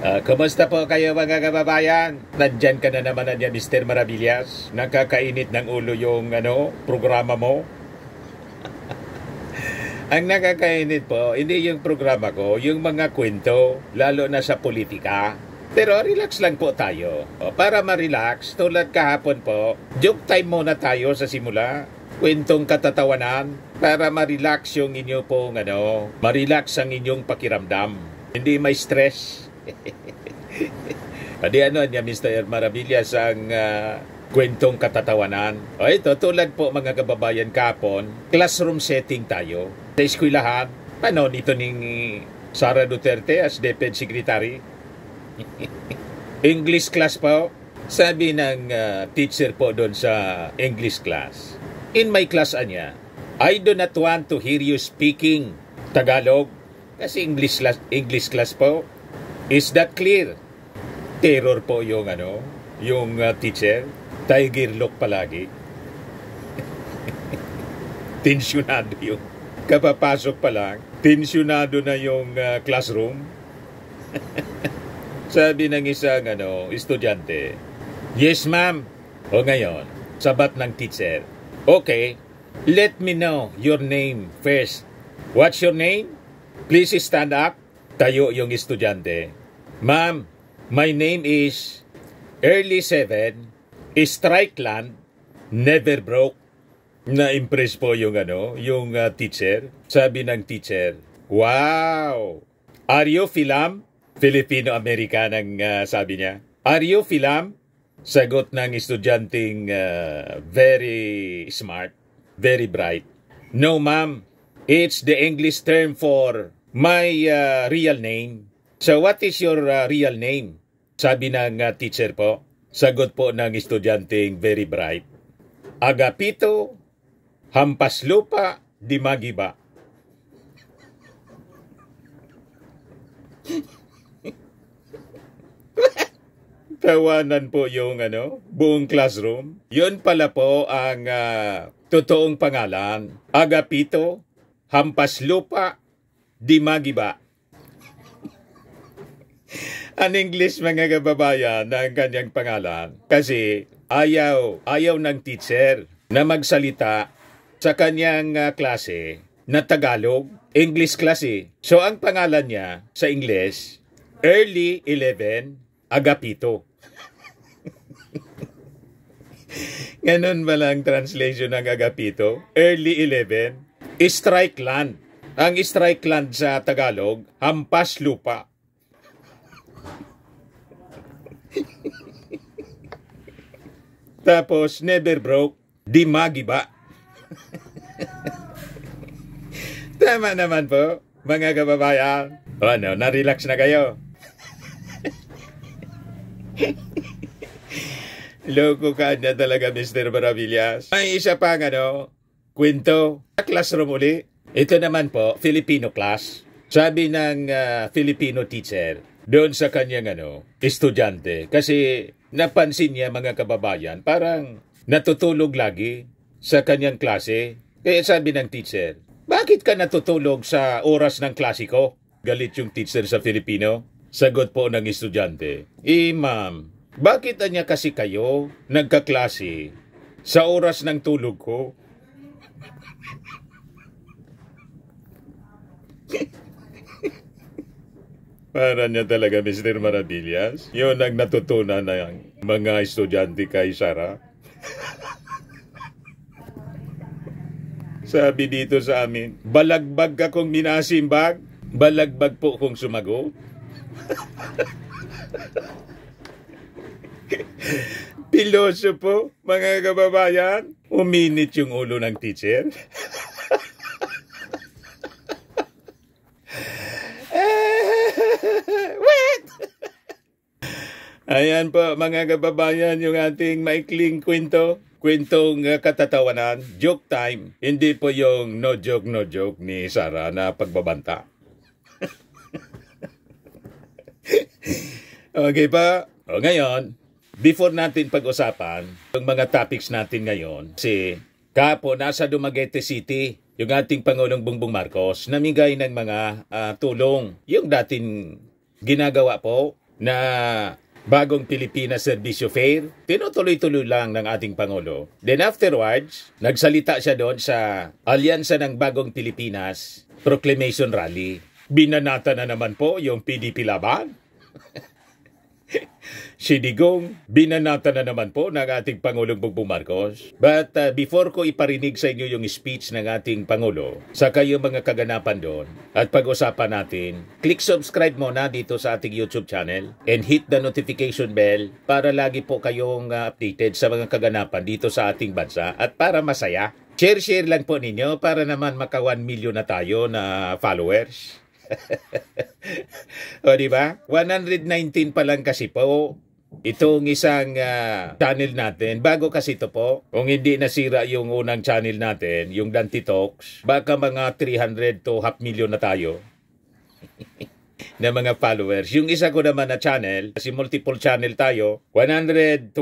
Kumusta po kayo mga kababayan? Nandyan ka na naman nandiyan, Mr. Maravillas. Nakakainit ng ulo yung programa mo. Ang nakakainit po, hindi yung programa ko, yung mga kwento, lalo na sa politika. Pero relax lang po tayo. Para ma-relax, tulad kahapon po, joke time muna tayo sa simula. Kwentong katatawanan para ma-relax yung inyo pong ma-relax ang inyong pakiramdam. Hindi may stress. Pwede niya Mr. Maravillas ang kwentong katatawanan. O ito, tulad po mga kababayan kapon, classroom setting tayo. Sa eskwelahan, paano nito ning Sara Duterte as DepEd Secretary? English class po. Sabi ng teacher po doon sa English class. In my class anya, I do not want to hear you speaking Tagalog. Kasi English class po. Is that clear? Terror po yung teacher. Tiger look palagi. Tensyonado yung kapapasok pa lang. Tensyonado na yung classroom. Sabi ng isang estudyante, yes ma'am. O ngayon, sabat ng teacher, okay, let me know your name first. What's your name? Please stand up. Tayo yung estudyante. Ma'am, my name is Early 7, Strikeland, Never Broke. Na-impress po yung teacher. Sabi ng teacher, wow! Are you Philam? Filipino-Americanang sabi niya. Are you Philam? Sagot ng estudyanteng very smart, very bright. No ma'am, it's the English term for my real name. So what is your real name? Sabi ng teacher po. Sagot po ng estudyanteng very bright. Agapito Hampaslupa Di Magiba. Tawanan po yung buong classroom. Yun pala po ang totoong pangalan. Agapito Hampaslupa Di Magiba. Ang English mga kababayan ng kanyang pangalan. Kasi ayaw ng teacher na magsalita sa kanyang klase na Tagalog. English klase. So ang pangalan niya sa English, Early 11 Agapito. Ganon ba lang translation ng Agapito? Early 11, Strikeland. Ang Strikeland sa Tagalog, Hampas Lupa. Tapos, Never Broke, Di Magiba. Tama naman po, mga kababayan. Na-relax na kayo. Loko ka na talaga, Mr. Maravillas. May isa pang kwento. Classroom uli. Ito naman po, Filipino class. Sabi ng Filipino teacher doon sa kanyang estudyante. Kasi napansin niya mga kababayan, parang natutulog lagi sa kanyang klase. Kaya sabi ng teacher, bakit ka natutulog sa oras ng klase ko? Galit yung teacher sa Filipino. Sagot po ng estudyante, ma'am, bakit anya kasi kayo nagkaklase sa oras ng tulog ko? Para niya talaga, Mr. Maravillas. Yun ang natutunan ng mga estudyante kay Sara. Sabi dito sa amin, balagbag ka kung minasimbag, balagbag po kung sumagot. Piloso po, mga kababayan. Uminit yung ulo ng teacher. What? Ayan po, mga kababayan, yung ating maikling kwento. Kwentong katatawanan, joke time. Hindi po yung no joke ni Sara na pagbabanta. Okay pa? O ngayon, before natin pag-usapan yung mga topics natin ngayon, si Kapo nasa Dumaguete City, yung ating Pangulong Bongbong Marcos, namigay ng mga tulong. Yung dating ginagawa po na bagong Pilipinas Serbisyo Fair, tinutuloy-tuloy lang ng ating Pangulo. Then afterwards, nagsalita siya doon sa Alyansa ng Bagong Pilipinas Proclamation Rally. Binanata na naman po yung PDP Laban. Si Digong, binanata na naman po ng ating Pangulong Bongbong Marcos. But before ko iparinig sa inyo yung speech ng ating Pangulo, sa kayong mga kaganapan doon, at pag-usapan natin, click subscribe muna dito sa ating YouTube channel and hit the notification bell para lagi po kayong updated sa mga kaganapan dito sa ating bansa at para masaya. Share lang po ninyo para naman maka 1 million na tayo na followers. O diba? 119 pa lang kasi po itong isang channel natin. Bago kasi ito po, kung hindi nasira yung unang channel natin, yung Dante Talks, baka mga 300 to 500,000 na tayo na mga followers. Yung isa ko naman na channel, kasi multiple channel tayo, 126,000.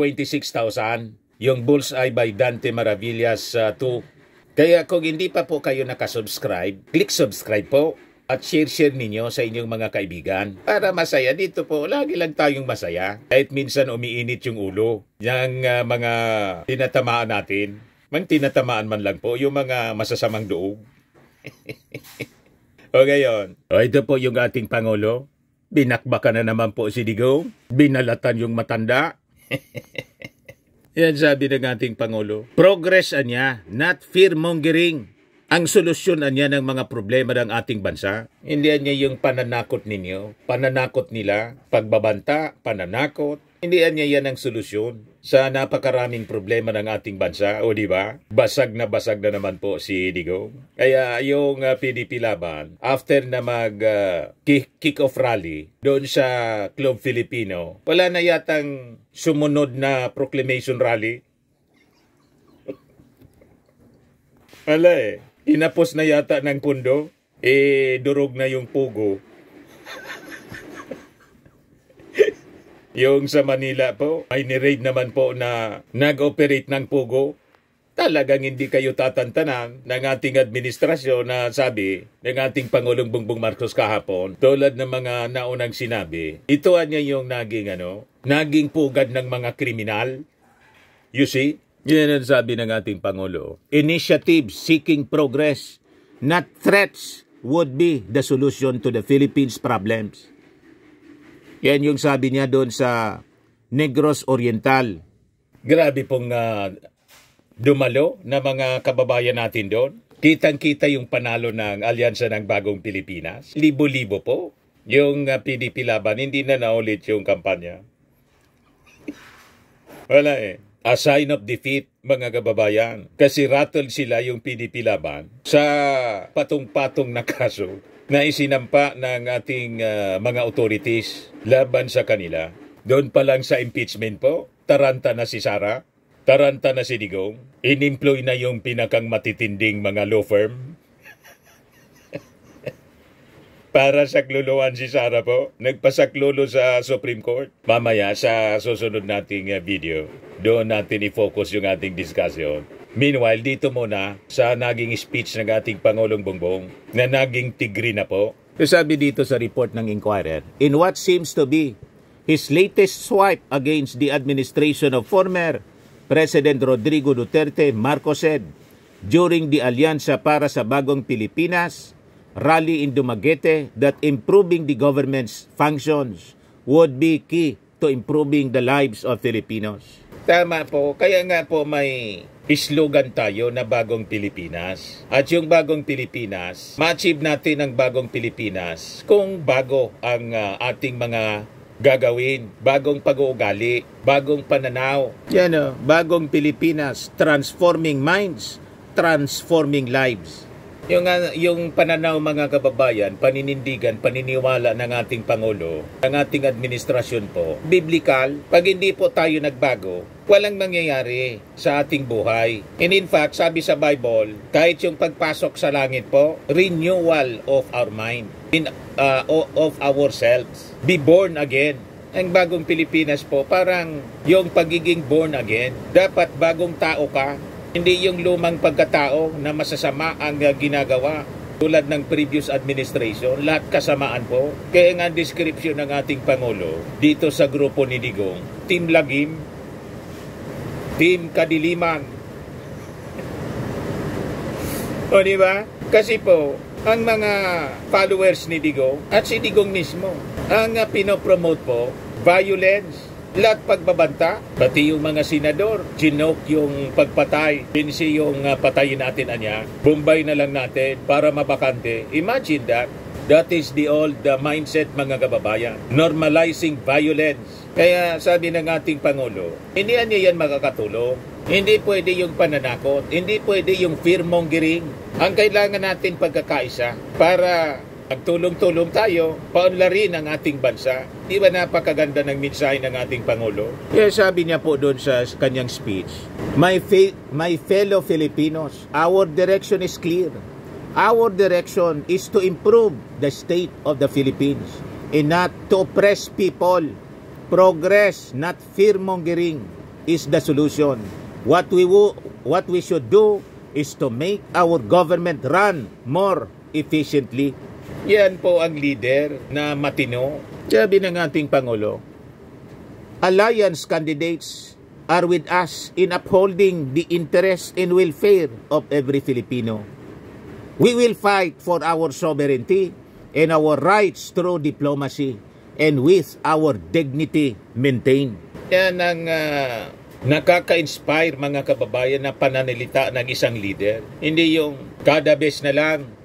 Yung Bullseye by Dante Maravillas 2. Kaya kung hindi pa po kayo nakasubscribe, click subscribe po. At share ninyo sa inyong mga kaibigan. Para masaya dito po, lagi lang tayong masaya. Kahit minsan umiinit yung ulo. Yung mga tinatamaan natin. Tinatamaan man lang po, yung mga masasamang loob. O ngayon, ito po yung ating Pangulo. Binakbakan na naman po si Digong. Binalatan yung matanda. Yan sabi ng ating Pangulo. Progress niya, not fear-mongering. Ang solusyon niya ng mga problema ng ating bansa, hindi niya yung pananakot ninyo, pananakot nila, pagbabanta, pananakot. Hindi niya yan ang solusyon sa napakaraming problema ng ating bansa, o di ba? Basag na naman po si Digong. Kaya yung PDP Laban, after na mag kick-off rally doon sa Club Filipino, wala na yatang sumunod na proclamation rally. Wala Inapos na yata ng pundo, durog na yung pugo. Yung sa Manila po, may ni-raid naman po na nag-operate ng pugo. Talagang hindi kayo tatantanan ng ating administrasyon na sabi ng ating Pangulong Bongbong Marcos kahapon, tulad ng mga naunang sinabi, ito niya yung naging pugad ng mga kriminal. You see? Yan ang sabi ng ating Pangulo. Initiatives seeking progress, not threats, would be the solution to the Philippines' problems. Yan yung sabi niya doon sa Negros Oriental. Grabe pong dumalo na mga kababayan natin doon. Kitang-kita yung panalo ng Alyansa ng Bagong Pilipinas. Libo-libo po. Yung PDP Laban, hindi na naulit yung kampanya. Wala A sign of defeat, mga kababayan. Kasi rattle sila yung PDP Laban sa patong-patong na kaso na isinampa ng ating mga authorities laban sa kanila. Doon pa lang sa impeachment po, taranta na si Sara, taranta na si Digong, in-employ na yung pinakang matitinding mga law firm. Para sakluluan si Sara po. Nagpasaklulo sa Supreme Court. Mamaya sa susunod nating video, doon natin i-focus yung ating discussion. Meanwhile, dito muna sa naging speech ng ating Pangulong Bongbong na naging tigri na po. Sabi dito sa report ng Inquirer, in what seems to be his latest swipe against the administration of former President Rodrigo Duterte, Marcos said, during the Alyansa para sa Bagong Pilipinas rally in Dumaguete that improving the government's functions would be key to improving the lives of Filipinos. Tama po. Kaya nga po may slogan tayo na Bagong Pilipinas. At yung Bagong Pilipinas, ma-achieve natin ang Bagong Pilipinas kung bago ang ating mga gagawin, bagong pag-uugali, bagong pananaw. Yan Bagong Pilipinas, transforming minds, transforming lives. Yung pananaw mga kababayan, paninindigan, paniniwala ng ating Pangulo, ng ating administrasyon po, biblical. Pag hindi po tayo nagbago, walang mangyayari sa ating buhay. And in fact, sabi sa Bible, kahit yung pagpasok sa langit po, renewal of our mind, of ourselves, be born again. Ang Bagong Pilipinas po, parang yung pagiging born again, dapat bagong tao ka. Hindi yung lumang pagkatao na masasama ang ginagawa. tulad ng previous administration, lahat kasamaan po. Kaya nga ang description ng ating Pangulo dito sa grupo ni Digong, Team Lagim, Team Kadiliman. O di ba? Kasi po, ang mga followers ni Digong at si Digong mismo, ang pinopromote po, violence, lahat pagbabanta, pati yung mga senador, ginok yung pagpatay, pinsi yung patayin natin anya, Bombay na lang natin para mabakante. Imagine that. That is the old mindset mga kababayan. Normalizing violence. Kaya sabi ng ating Pangulo, hindi niya yan makakatulong. Hindi pwede yung pananakot. Hindi pwede yung fear-mongering. Ang kailangan natin pagkakaisa para magtulong-tulong tayo, paunlarin ang ating bansa. Di ba napakaganda ng mensahe ng ating Pangulo? Kaya sabi niya po doon sa kanyang speech, My fellow Filipinos, our direction is clear. Our direction is to improve the state of the Philippines and not to oppress people. Progress, not fear-mongering, is the solution. What we should do is to make our government run more efficiently. Yan po ang leader na matino. Sabi ng ating Pangulo, alliance candidates are with us in upholding the interest and welfare of every Filipino. We will fight for our sovereignty and our rights through diplomacy and with our dignity maintained. Yan ang nakaka-inspire mga kababayan na pananalita ng isang leader. Hindi yung kada bes na lang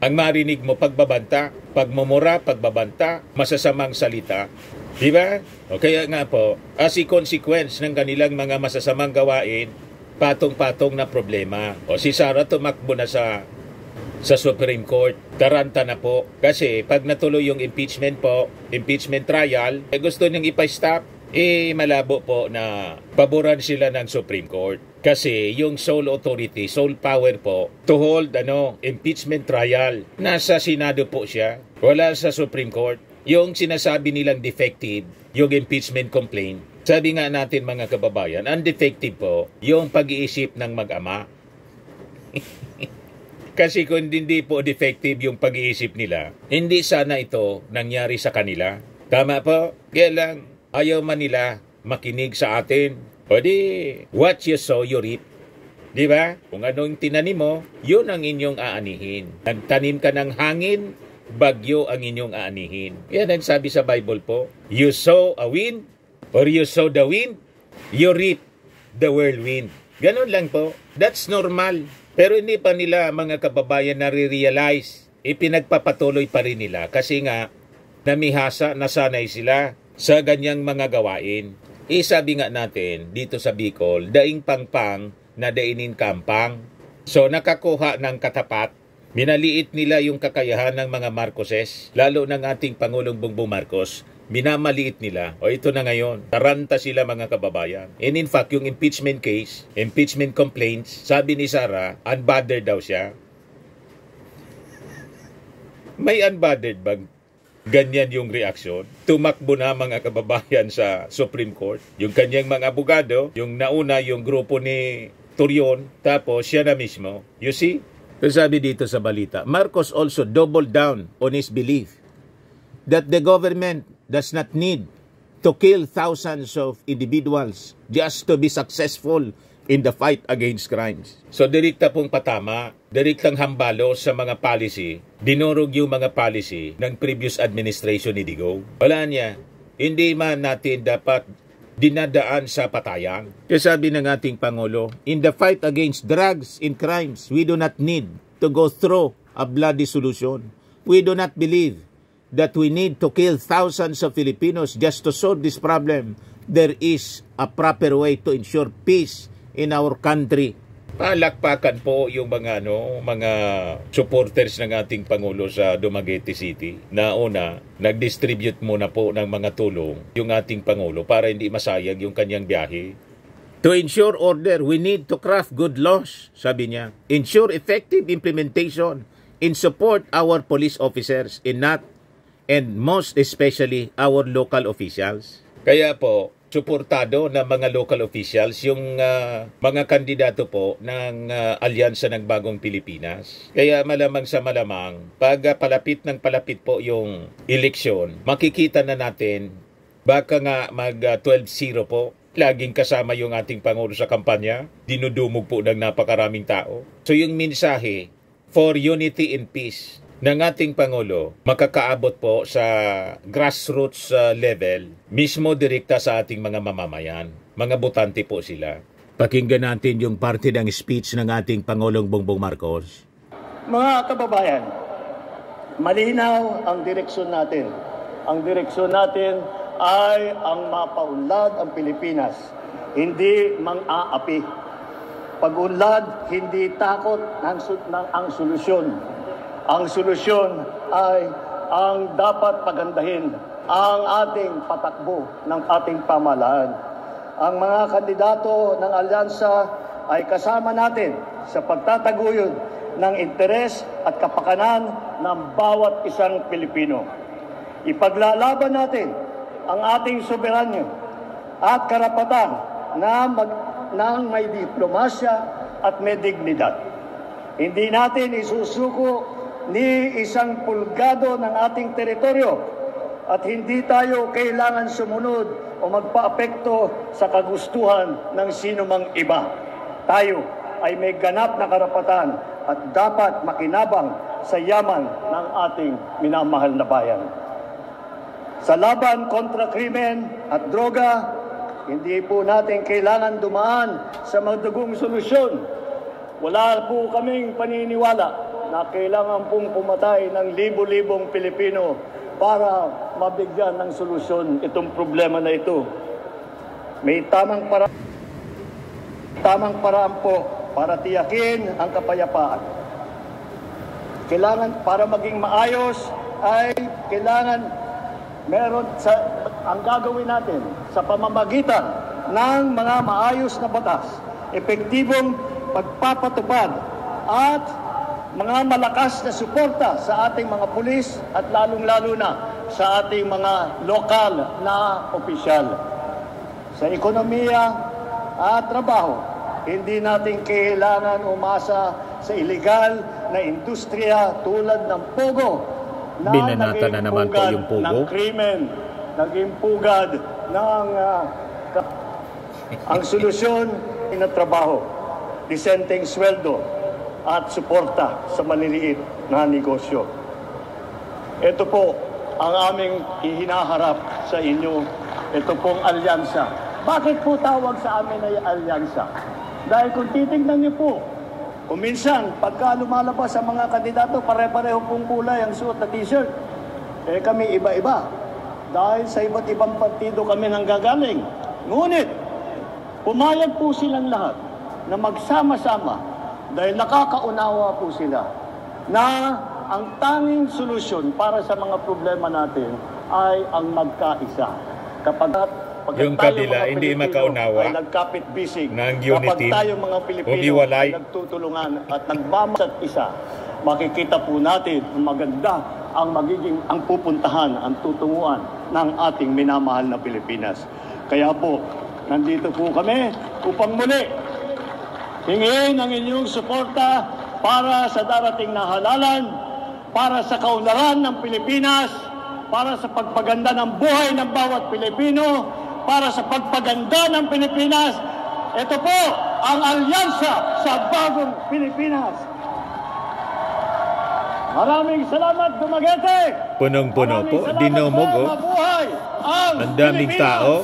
ang marinig mo pagbabanta, pagmumura, pagbabanta, masasamang salita. Diba? O kaya nga po, as a consequence ng kanilang mga masasamang gawain, patong-patong na problema. O si Sara tumakbo na sa Supreme Court, taranta na po. Kasi pag natuloy yung impeachment po, impeachment trial, gusto niyang ipa-stop, malabo po na paboran sila ng Supreme Court. Kasi yung sole authority, sole power po to hold impeachment trial, nasa Senado po siya, wala sa Supreme Court. Yung sinasabi nilang defective, yung impeachment complaint, sabi nga natin mga kababayan, ang defective po, yung pag-iisip ng mag-ama. Kasi kung hindi po defective yung pag-iisip nila, hindi sana ito nangyari sa kanila. Tama po? Kaya lang, ayaw man nila makinig sa atin. O di, what you sow, you reap. Di ba? Kung anong tinanim mo, yun ang inyong aanihin. Nagtanim ka ng hangin, bagyo ang inyong aanihin. Yan ang sabi sa Bible po. You sow a wind, or you sow the wind, you reap the whirlwind. Ganun lang po. That's normal. Pero hindi pa nila mga kababayan nare-realize. Ipinagpapatuloy pa rin nila. Kasi nga, namihasa, nasanay sila sa ganyang mga gawain. Sabi nga natin dito sa Bicol, daing pangpang na dainin kampang. So nakakuha ng katapat, minaliit nila yung kakayahan ng mga Marcoses, lalo ng ating Pangulong Bongbong Marcos, minamaliit nila. O ito na ngayon, taranta sila mga kababayan. And in fact, yung impeachment case, impeachment complaints, sabi ni Sara, unbothered daw siya. May unbothered ba? Ganyan yung reaksyon. Tumakbo na mga kababayan sa Supreme Court. Yung kanyang mga abogado, yung nauna yung grupo ni Torion, tapos siya na mismo. You see? So sabi dito sa balita, Marcos also doubled down on his belief that the government does not need to kill thousands of individuals just to be successful in the fight against crimes. So direkta pong patama, direktang hambalo sa mga policy, dinurog yung mga policy ng previous administration ni Digong. Wala niya, hindi man natin dapat dinadaan sa patayan. Kaya sabi ng ating Pangulo, in the fight against drugs and crimes, we do not need to go through a bloody solution. We do not believe that we need to kill thousands of Filipinos just to solve this problem. There is a proper way to ensure peace in our country. Palakpakan po yung mga supporters ng ating Pangulo sa Dumaguete City. Na una, nag-distribute muna po ng mga tulong yung ating Pangulo para hindi masayang yung kanyang biyahe. To ensure order, we need to craft good laws, sabi niya. Ensure effective implementation and support our police officers and most especially our local officials. Kaya po, suportado ng mga local officials, yung mga kandidato po ng Alyansa ng Bagong Pilipinas. Kaya malamang sa malamang, pag palapit ng palapit po yung eleksyon, makikita na natin baka nga mag 12-0 po. Laging kasama yung ating Pangulo sa kampanya. Dinudumog po ng napakaraming tao. So yung mensahe for unity and peace ng ating Pangulo makakaabot po sa grassroots level, mismo direkta sa ating mga mamamayan. Mga botante po sila. Pakinggan natin yung parte ng speech ng ating Pangulong Bongbong Marcos. Mga kababayan, malinaw ang direksyon natin. Ang direksyon natin ay ang mapaunlad ang Pilipinas, hindi mang-aapi. Pag-unlad, hindi takot ang solusyon. Ang solusyon ay ang dapat pagandahin ang ating patakbo ng ating pamahalaan. Ang mga kandidato ng alyansa ay kasama natin sa pagtataguyod ng interes at kapakanan ng bawat isang Pilipino. Ipaglalaban natin ang ating soberanyo at karapatan na may diplomasya at may dignidad. Hindi natin isusuko ni isang pulgado ng ating teritoryo at hindi tayo kailangan sumunod o magpaapekto sa kagustuhan ng sinumang iba. Tayo ay may ganap na karapatan at dapat makinabang sa yaman ng ating minamahal na bayan. Sa laban kontra krimen at droga, hindi po natin kailangan dumaan sa madugong solusyon. Wala po kaming paniniwala na kailangan pong pumatay ng libo-libong Pilipino para mabigyan ng solusyon itong problema na ito. May tamang paraan po para tiyakin ang kapayapaan. Kailangan, para maging maayos, ay kailangan ang gagawin natin sa pamamagitan ng mga maayos na batas, epektibong pagpapatupad at mga malakas na suporta sa ating mga pulis at lalong-lalo na sa ating mga lokal na opisyal. Sa ekonomiya at trabaho, hindi natin kailangan umasa sa ilegal na industriya tulad ng pogo, Binanata na naman po yung pugo. Ng krimen, naging pugad ng ang solusyon na trabaho, disenteng sweldo at suporta sa maliliit na negosyo. Ito po ang aming ihinaharap sa inyo, ito pong alyansa. Bakit po tawag sa amin ay alyansa? Dahil kung titignan niyo po, kung minsan, pagka lumalabas ang mga kandidato, pare-pareho pong kulay ang suot na t-shirt. Kami iba-iba. Dahil sa iba't ibang partido kami nanggagaling. Ngunit, pumayag po silang lahat na magsama-sama dahil nakakaunawa po sila na ang tanging solusyon para sa mga problema natin ay ang magkaisa. Yung kabila hindi makaunawa ay nagkapit-bisig. ng unity, kapag tayo mga Pilipino ay nagtutulungan at nagmamasa't isa, makikita po natin ang maganda ang magiging ang pupuntahan, ang tutunguan ng ating minamahal na Pilipinas. Kaya po, nandito po kami upang muli hingin ang inyong suporta para sa darating na halalan, para sa kaunlaran ng Pilipinas, para sa pagpaganda ng buhay ng bawat Pilipino, para sa pagpaganda ng Pilipinas. Ito po ang alyansa sa Bagong Pilipinas. Maraming salamat, Dumaguete! Punong-puno po, dinumog oh. Ang daming tao.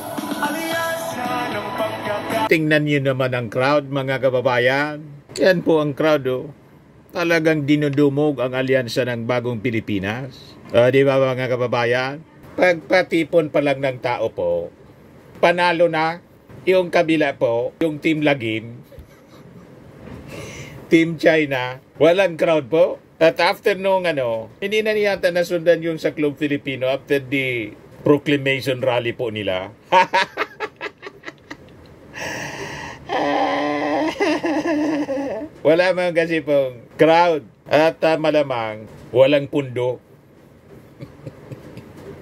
Tingnan niyo naman ang crowd, mga kababayan. Yan po ang crowd oh. Talagang dinudumog ang alyansa ng Bagong Pilipinas. Di ba mga kababayan? Pagpatipon pa lang ng tao po, panalo na yung kabila po, yung Team Lagim, Team China, walang crowd po. At after nung hindi na niyata nasundan yung sa Club Filipino after the proclamation rally po nila. Wala man kasi pong crowd at malamang walang pundo.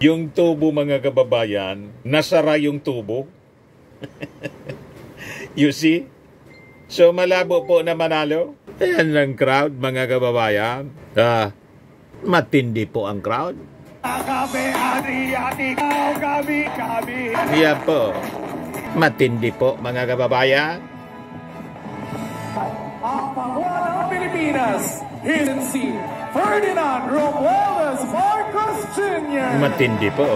Yung tubo mga kababayan, nasara yung tubo. You see? So malabo po na manalo. Ayan ang crowd, mga kababayan. Matindi po ang crowd. Yan po. Matindi po, mga kababayan. Ang Pangulo ng Pilipinas, si Ferdinand Romualdez Marcos Jr. Matindi po.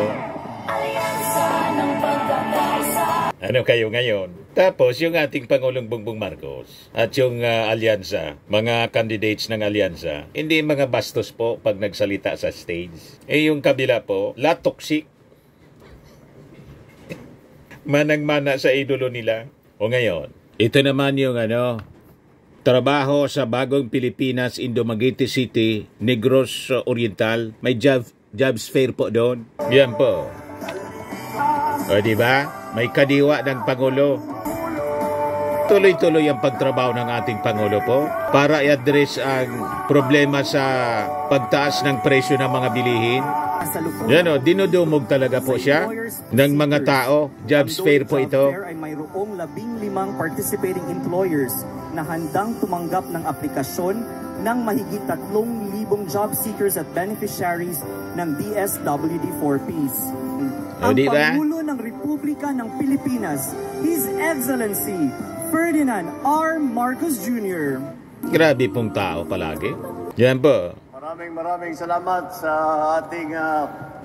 Ano kayo ngayon? Tapos yung ating Pangulong Bongbong Marcos at yung alyansa, mga candidates ng alyansa, hindi mga bastos po pag nagsalita sa stage. Yung kabila po, la toxic. Manang-mana sa idolo nila. O ngayon, ito naman yung trabaho sa Bagong Pilipinas, Dumaguete City, Negros Oriental. May jobs fair po doon. Yan po. O diba? May kadiwa ng Pangulo. Tuloy-tuloy ang pagtrabaho ng ating Pangulo po para i-address ang problema sa pagtaas ng presyo ng mga bilihin. Yan o, dinudumog talaga po siya ng mga tao. Jobs fair po ito. Ay mayroong 15 participating employers na handang tumanggap ng aplikasyon ng mahigit 3,000 job seekers at beneficiaries ng DSWD 4Ps. Ang Pangulo ng Republika ng Pilipinas, His Excellency Ferdinand R. Marcos Jr. Grabe pong tao palagi. Yan po. Maraming salamat sa ating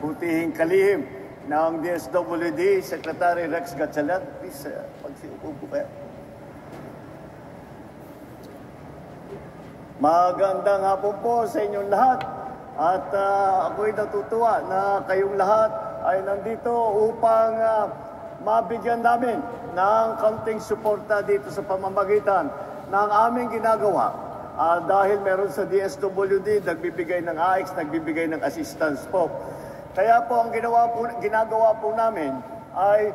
butihing kalihim ng DSWD, Secretary Rex Gatchalian. Please, pagsiupo po kayo. Magandang hapon po sa inyong lahat. At ako'y natutuwa na kayong lahat ay nandito upang mabigyan namin ng kaunting suporta dito sa pamamagitan ng aming ginagawa. Dahil meron sa DSWD, nagbibigay ng AX, nagbibigay ng assistance po. Kaya po ang ginagawa po namin ay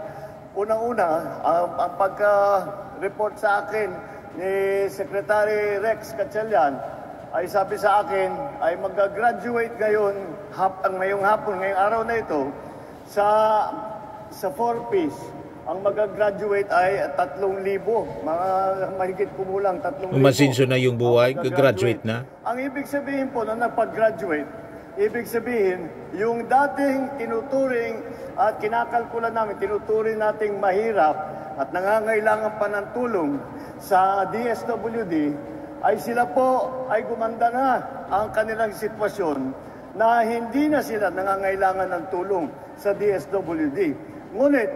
unang-una, ang pagka-report sa akin ni Secretary Rex Gatchalian ay sabi sa akin ay mag-graduate ngayong hapon, ngayong araw na ito sa 4Ps. Ang mag-graduate ay 3,000, mga mahigit kumulang 3,000. Umasinso na yung buhay, graduate na. Ang ibig sabihin po na napag-graduate, ibig sabihin, yung dating tinuturing at kinakalkula namin, tinuturing nating mahirap at nangangailangan pa ng tulong sa DSWD, ay sila po ay gumanda na ang kanilang sitwasyon na hindi na sila nangangailangan ng tulong sa DSWD. Ngunit,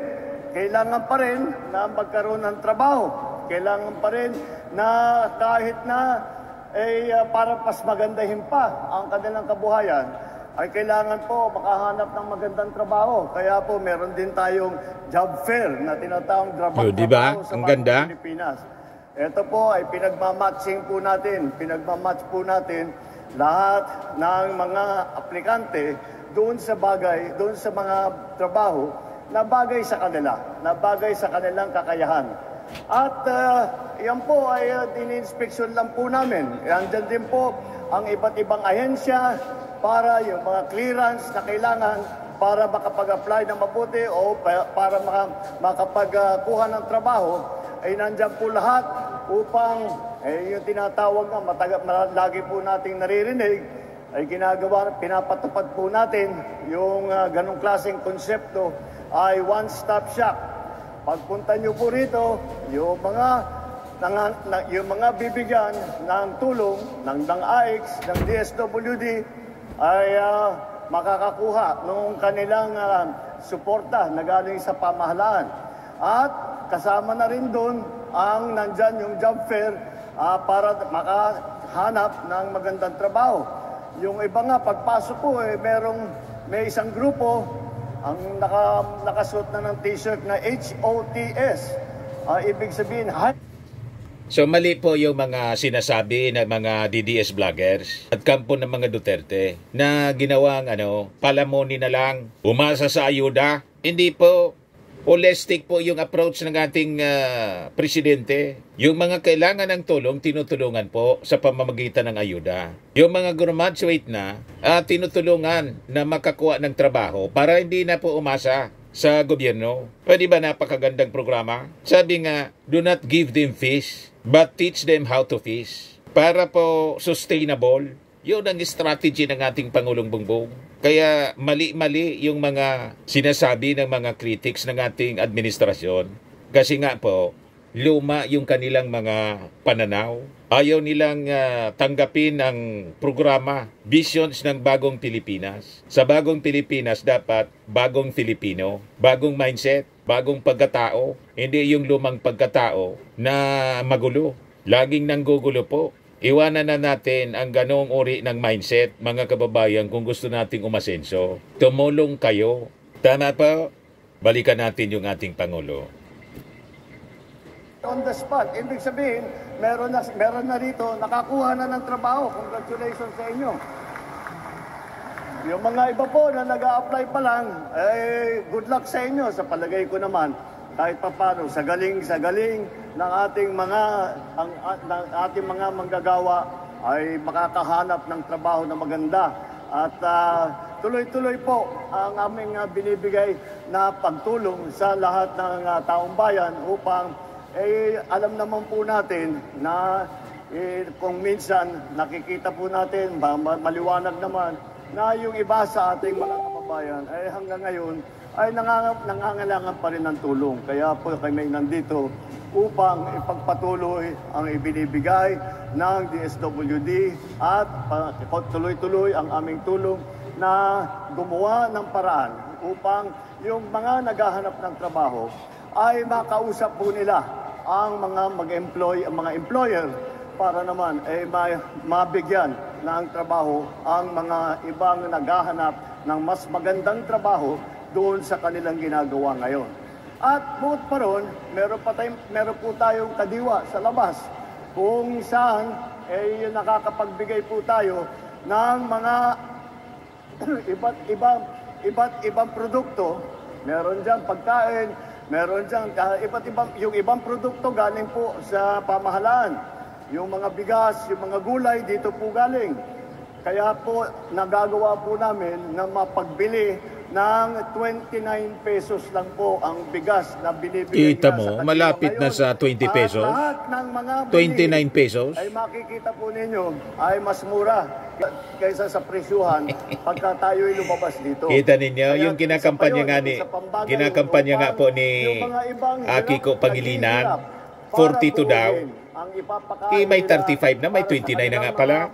kailangan pa rin na magkaroon ng trabaho. Kailangan pa rin na kahit na para mas magandahin pa ang kanilang kabuhayan, ay kailangan po makahanap ng magandang trabaho. Kaya po meron din tayong job fair na tinatawag trabaho diba? sa Ang ganda. Pilipinas. Ito po ay pinagmamatching po natin, pinagmamatch po natin lahat ng mga aplikante doon sa mga trabaho na bagay sa kanila, na bagay sa kanilang kakayahan. At yan po ay in-inspection lang po namin. Andyan din po ang iba't ibang ahensya para yung mga clearance na kailangan para makapag-apply ng mabuti o para makapagkuha ng trabaho, ay nandyan po lahat upang yung tinatawag na lagi po nating naririnig ay pinapatupad po natin yung ganong klaseng konsepto ay one-stop shop. Pagpunta nyo po rito, yung mga bibigyan ng tulong ng AX, ng DSWD ay makakakuha ng kanilang suporta na galing sa pamahalaan. At kasama na rin doon ang nandyan yung job fair para makahanap ng magandang trabaho. Yung iba nga, pagpasok po, may isang grupo ang nakasuot na ng t-shirt na HOTS. Ibig sabihin, So mali po yung mga sinasabi ng mga DDS vloggers at kampo ng mga Duterte na ginawang palamoni na lang, umasa sa ayuda. Hindi po. Holistic po yung approach ng ating presidente. Yung mga kailangan ng tulong, tinutulungan po sa pamamagitan ng ayuda. Yung mga graduate na, tinutulungan na makakuha ng trabaho para hindi na po umasa sa gobyerno. Pwede ba napakagandang programa? Sabi nga, do not give them fish, but teach them how to fish. Para po sustainable. Yun ang strategy ng ating Pangulong Bongbong. Kaya mali-mali yung mga sinasabi ng mga critics ng ating administrasyon. Kasi nga po, luma yung kanilang mga pananaw. Ayaw nilang tanggapin ang programa, Visions ng Bagong Pilipinas. Sa Bagong Pilipinas, dapat bagong Filipino, bagong mindset, bagong pagkatao. Hindi yung lumang pagkatao na magulo. Laging nanggugulo po. Iwanan na natin ang ganong uri ng mindset, mga kababayan, kung gusto nating umasenso. Tumulong kayo. Tama po? Balikan natin yung ating Pangulo. On the spot. Ibig sabihin, meron na rito, nakakuha na ng trabaho. Congratulations sa inyo. Yung mga iba po na nag-a-apply pa lang, good luck sa inyo. Sa palagay ko naman, kahit papano, sa galing ng ating mga manggagawa ay makakahanap ng trabaho na maganda. At tuloy-tuloy po ang aming binibigay na pagtulong sa lahat ng taong bayan upang alam naman po natin na kung minsan nakikita po natin, maliwanag naman, na yung iba sa ating mga kababayan ay hanggang ngayon ay nangangailangan pa rin ng tulong. Kaya po kami nandito upang ipagpatuloy ang ibinibigay ng DSWD at tuloy-tuloy ang aming tulong na gumawa ng paraan upang yung mga naghahanap ng trabaho ay makausap po nila ang mga employer para naman mabigyan ng trabaho ang mga ibang naghahanap ng mas magandang trabaho doon sa kanilang ginagawa ngayon. At bukod pa ron, meron po tayong kadiwa sa labas kung saan nakakapagbigay po tayo ng mga iba't ibang produkto. Meron dyan pagkain, meron dyan yung ibang produkto galing po sa pamahalaan. Yung mga bigas, yung mga gulay, dito po galing. Kaya po, nagagawa po namin na mapagbili ng 29 pesos lang po ang bigas na binibigay Kita mo, malapit na sa 20 pesos. At lahat ng mga 29 pesos. Ay makikita po ninyo ay mas mura kaysa sa presyuhan pagka tayo'y lumabas dito. Kita ninyo, yung kinakampanya nga po ni Akiko Pangilinan, 42 daw. May 35 na, may 29 na nga pala.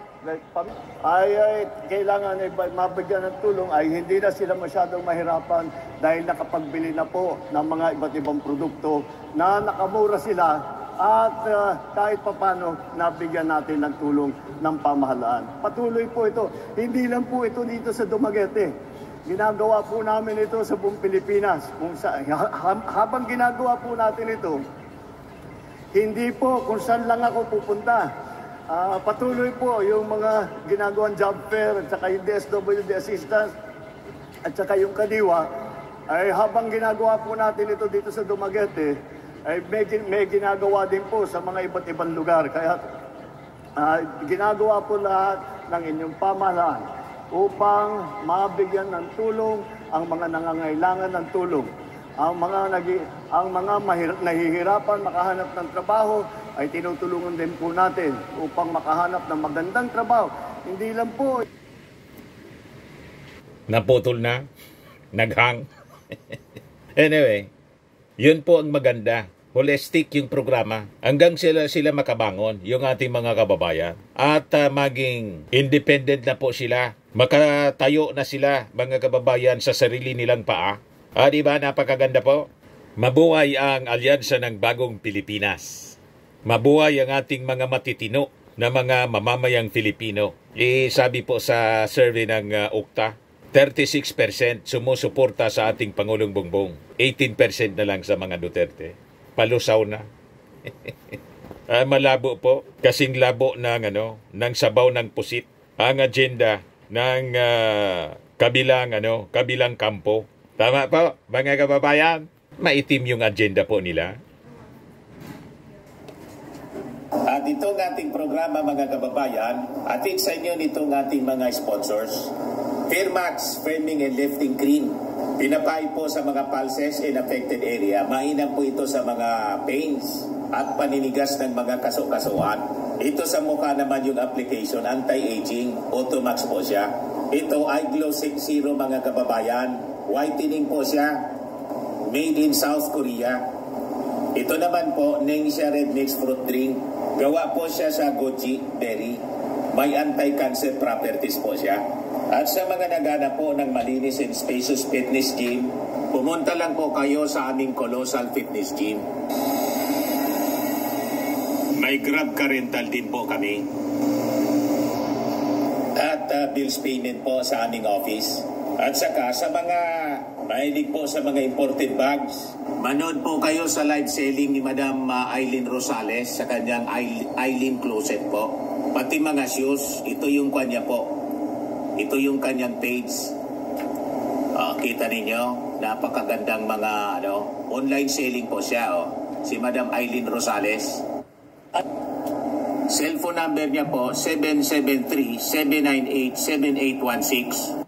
Kailangan mabigyan ng tulong ay hindi na sila masyadong mahirapan dahil nakapagbili na po ng mga iba't ibang produkto na nakamura sila at kahit papano nabigyan natin ng tulong ng pamahalaan. Patuloy po ito. Hindi lang po ito dito sa Dumaguete. Ginagawa po namin ito sa buong Pilipinas. Habang ginagawa po natin ito, hindi po kung saan lang ako pupunta. Patuloy po yung mga ginagawang job fair at saka yung DSWD assistance at saka yung kadiwa ay habang ginagawa po natin ito dito sa Dumaguete ay may ginagawa din po sa mga iba't ibang lugar. Kaya ginagawa po lahat ng inyong pamahalaan upang mabigyan ng tulong ang mga nangangailangan ng tulong. Ang mga nahihirapan makahanap ng trabaho ay tinutulungan din po natin upang makahanap ng magandang trabaho. Hindi lang po. Naputol na. Naghang. Anyway, yun po ang maganda. Holistic yung programa. Hanggang sila makabangon, yung ating mga kababayan. At maging independent na po sila. Makatayo na sila, mga kababayan, sa sarili nilang paa. Diba, napakaganda po. Mabuhay ang alyansa ng Bagong Pilipinas. Mabuhay ang ating mga matitino na mga mamamayang Filipino. Sabi po sa survey ng UKTA, 36% sumusuporta sa ating Pangulong Bongbong. 18% na lang sa mga Duterte. Palusaw na. Malabo po. Kasing labo ng sabaw ng pusit. Ang agenda ng kabilang kampo. Tama po, mga kababayan. Maitim yung agenda po nila. At itong ating programa, mga kababayan, atid sa inyo nitong ating mga sponsors. Fairmax Firming and Lifting Cream. Pinapahid po sa mga pulses in affected area. Mainam po ito sa mga pains at paninigas ng mga kaso-kasuhan. Ito sa mukha naman yung application, anti-aging, Automax po siya. Ito ay Glow 60 mga kababayan. Whitening po siya. Made in South Korea. Ito naman po, Ningxia Red Mix Fruit Drink. Gawa po siya sa goji berry. May anti-cancer properties po siya. At sa mga nagana po ng malinis and spacious fitness gym, pumunta lang po kayo sa aming Colossal Fitness Gym. May Grab car rental din po kami. At bills payment po sa aming office. At saka sa mga mahilig po sa mga imported bags, manood po kayo sa live selling ni Madam Aileen Rosales sa kanyang Aileen Closet po. Pati mga shoes, ito yung kanya po. Ito yung kanyang page. Kita ninyo, napakagandang mga online selling po siya. Si Madam Aileen Rosales. At cellphone number niya po, 773-798-7816.